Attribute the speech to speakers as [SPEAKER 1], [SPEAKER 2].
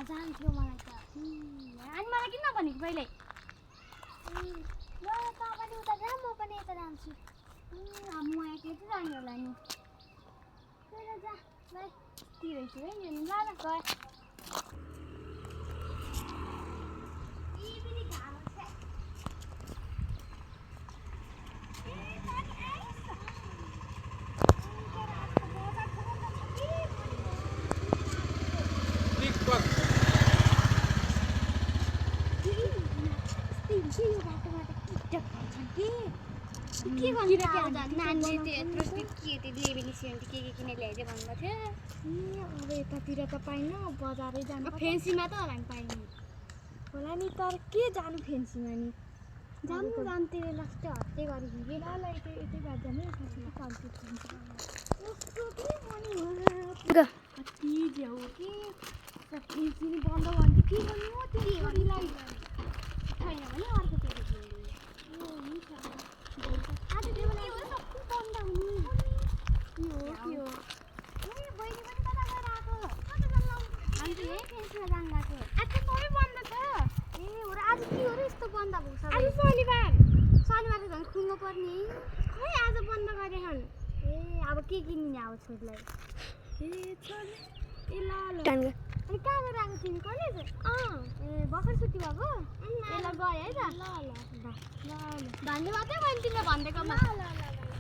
[SPEAKER 1] जान्थ्यो मलाई त अनि मलाई किन भनेको पहिले ल त पनि उता जा म पनि यता जान्छु अब म एकैचोटि जाने होला नि ल जा ल तिरेछु है नि ल ल गए नानीले त्यत्रो के लेबेनी सेन्टी के किनेर ल्याइदियो भन्नुभएको थियो अब यतातिर त पाइन बजारै जानु फेन्सीमा त होला नि पाइने होला नि तर के जानु फेन्सीमा नि जान्तिर लस्टे हत्ते गरी हिँडे ल यतै बात जाने कति झ्याउ कि फेन्सी नि बन्द भन्थ्यो के गर्नु हो त्यो छोरीलाई छैन भने अर्को केटी आज त्यो बेला सबै बन्द हुने के हो बहिनी पनि कता गएर आएको कता जान हामी यही फेन्समा जान गएको आज त सबै बन्द छ ए हो र आज के हो र यस्तो बन्द भएको सबै आज शनिबार त झन् खुल्नु पर्ने खै आज बन्द गरे हन् ए अब के किन्ने अब छोरीलाई ए छोरी ए ल अनि कहाँ गएर आएको तिमी कलेज ए भर्खर छुट्टी भएको ए ल गए है त ल धन्यवाद है मैले तिमीलाई भनिदिएकोमा ल